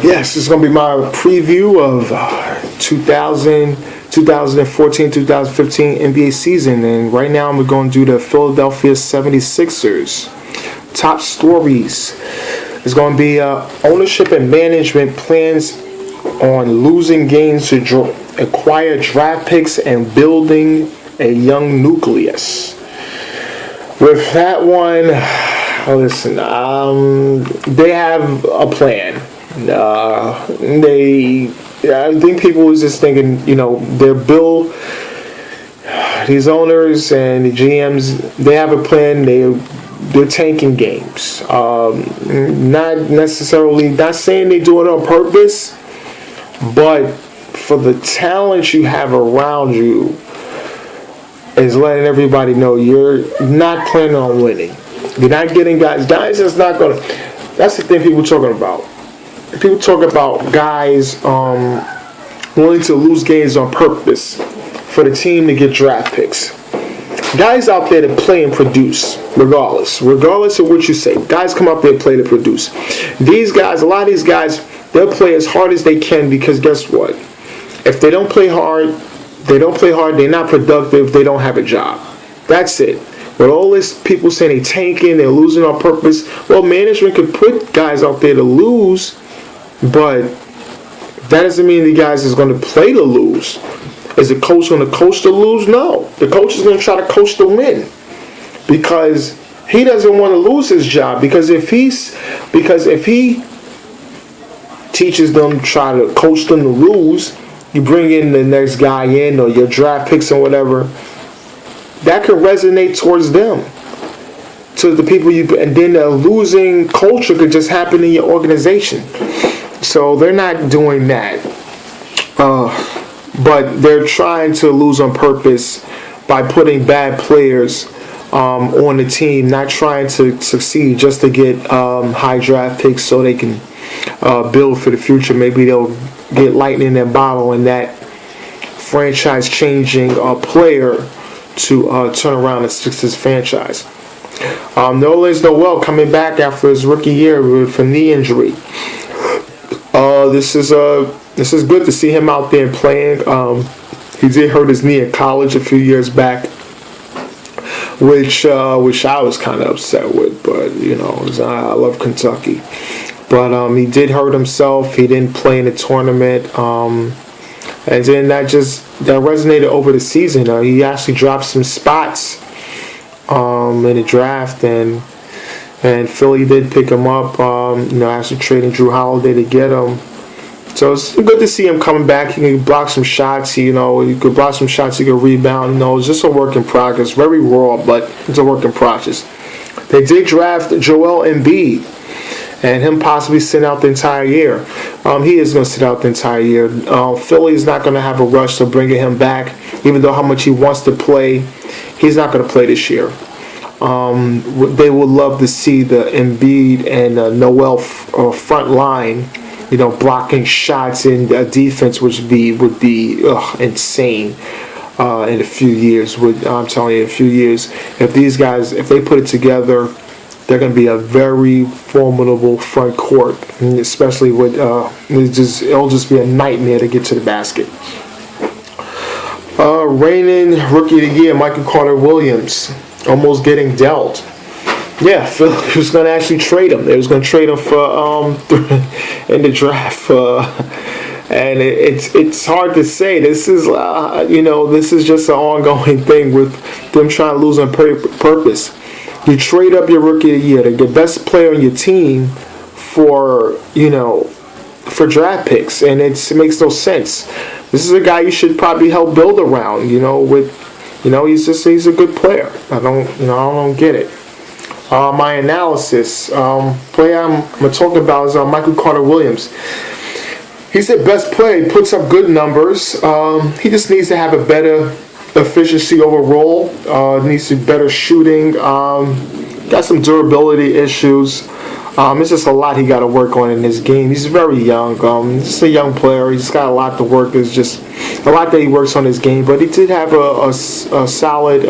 Yes, it's going to be my preview of 2014, 2015 NBA season. And right now I'm going to do the Philadelphia 76ers. Top stories. It's going to be ownership and management plans on losing games to acquire draft picks and building a young nucleus. With that one, listen, they have a plan. I think people was just thinking, these owners and the GMs, they have a plan. They're tanking games. Not saying they do it on purpose, but for the talent you have around you, is letting everybody know you're not planning on winning. You're not getting guys. Guys that's not gonna. That's the thing people talking about. People talk about guys willing to lose games on purpose for the team to get draft picks. Guys out there that play and produce, regardless of what you say. Guys come out there and play to produce. These guys, a lot of these guys, they'll play as hard as they can because guess what? If they don't play hard, they're not productive, they don't have a job. That's it. But all this people saying they're tanking, they're losing on purpose. Well, management could put guys out there to lose, but that doesn't mean the guys is going to play to lose. Is the coach going to coach to lose? No. The coach is going to try to coach to win. Because he doesn't want to lose his job. Because if he teaches them, try to coach them to lose, you bring in the next guy in or your draft picks and whatever, that could resonate towards them, to the people and then the losing culture could just happen in your organization. So they're not doing that, but they're trying to lose on purpose by putting bad players on the team, not trying to succeed just to get high draft picks so they can build for the future. Maybe they'll get lightning in their bottle and that franchise-changing player to turn around the Sixers franchise. Nerlens Noel coming back after his rookie year with a knee injury. This is good to see him out there playing. He did hurt his knee in college a few years back, which I was kind of upset with. But I love Kentucky. But he did hurt himself. He didn't play in the tournament. And then that resonated over the season. He actually dropped some spots in the draft, and Philly did pick him up. After trading Drew Holiday to get him. So it's good to see him coming back. He can block some shots. He could block some shots. He could rebound. It's just a work in progress. Very raw, but it's a work in progress. They did draft Joel Embiid, and him possibly sit out the entire year. He is going to sit out the entire year. Philly is not going to have a rush to bringing him back, even though how much he wants to play. He's not going to play this year. They would love to see the Embiid and Noel front line, blocking shots in defense, which would be insane in a few years. I'm telling you, in a few years, if these guys, if they put it together, they're going to be a very formidable front court, especially with it'll just be a nightmare to get to the basket. Reigning Rookie of the Year, Michael Carter Williams, almost getting dealt. Yeah, Phil was going to actually trade him. They was going to trade him for in the draft, and it's hard to say. This is this is just an ongoing thing with them trying to lose on purpose. You trade up your Rookie of the Year, the best player on your team, for draft picks, and it makes no sense. This is a guy you should probably help build around. He's a good player. I don't get it. My analysis, player I'm going to talk about is Michael Carter Williams. He's the best player. He puts up good numbers. He just needs to have a better efficiency overall. Needs to be better shooting. Got some durability issues. It's just a lot he got to work on in his game. He's very young. He's just a young player. He's got a lot to work. It's just a lot that he works on his game. But he did have a solid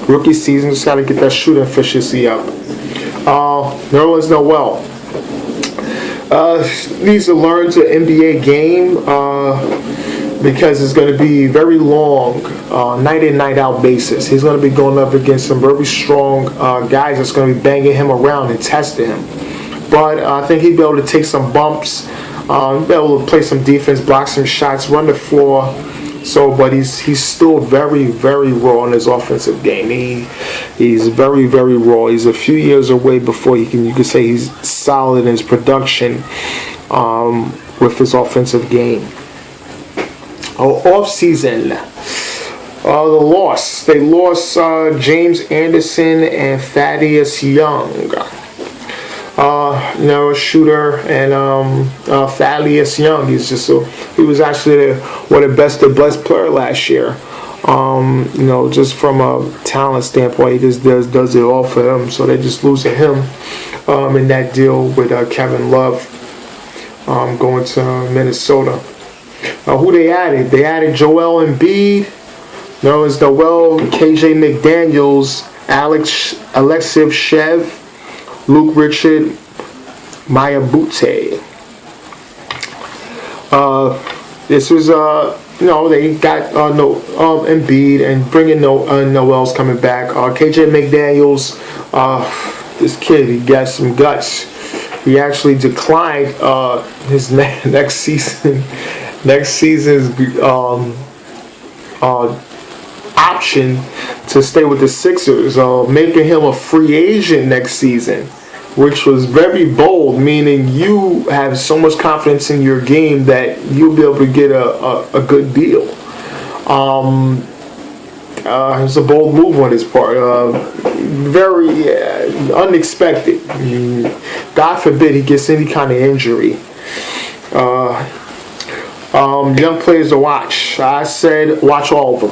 rookie season. Just got to get that shooting efficiency up. Nerlens Noel. Needs to learn the NBA game because it's going to be very long, night in, night out basis. He's going to be going up against some very strong guys that's going to be banging him around and testing him. But I think he'd be able to take some bumps, be able to play some defense, block some shots, run the floor. So, but he's still very, very raw in his offensive game. He's very, very raw. He's a few years away before you can say he's solid in his production with his offensive game. Off season, the loss. They lost James Anderson and Thaddeus Young. A shooter, and Thaddeus Young. He was actually one of the best player last year. Just from a talent standpoint, he just does it all for them. So they're just losing him in that deal with Kevin Love going to Minnesota. Who they added? They added Joel Embiid, Nerlens Noel, KJ McDaniels, Alexei Shev, Luke Richard, Maya Butte. This was they got Embiid and bringing Noel's coming back. KJ McDaniels, this kid, he got some guts. He actually declined his next season's option to stay with the Sixers, making him a free agent next season, which was very bold, meaning you have so much confidence in your game that you'll be able to get a good deal. It was a bold move on his part, very unexpected. God forbid he gets any kind of injury. Young players to watch. I said watch all of them.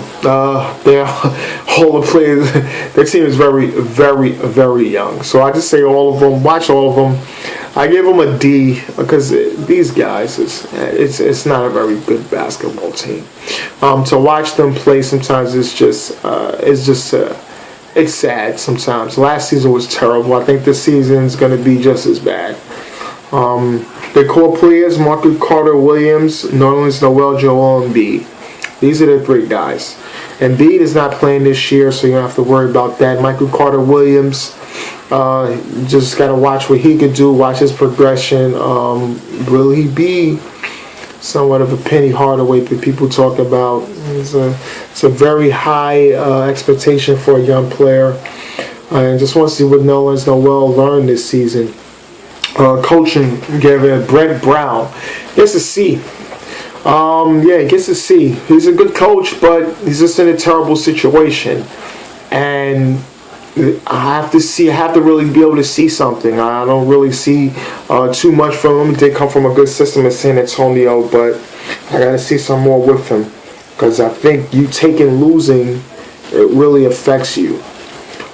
They're all the players. Their team is very, very, very young. So I just say all of them. Watch all of them. I give them a D because these guys, it's not a very good basketball team. To watch them play sometimes it's sad sometimes. Last season was terrible. I think this season is going to be just as bad. The core players: Marcus Carter Williams, Nerlens Noel, Joel Embiid. These are the three guys. Embiid is not playing this year, so you don't have to worry about that. Michael Carter Williams, just got to watch what he could do, watch his progression. Will he be somewhat of a Penny Hardaway that people talk about? It's a very high expectation for a young player. And just want to see what Nerlens Noel learned this season. Coaching gave it Brett Brown. Gets a C. He gets a C. He's a good coach, but he's just in a terrible situation. And I have to really be able to see something. I don't really see too much from him. He did come from a good system in San Antonio, but I got to see some more with him because I think you losing, it really affects you.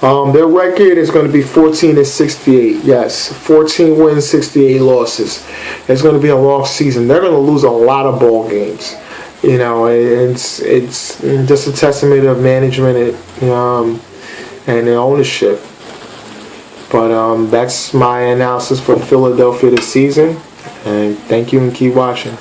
Their record is going to be 14-68. Yes, 14 wins, 68 losses. It's going to be a long season. They're going to lose a lot of ball games. It's just a testament of management and the ownership. But that's my analysis for Philadelphia this season. And thank you and keep watching.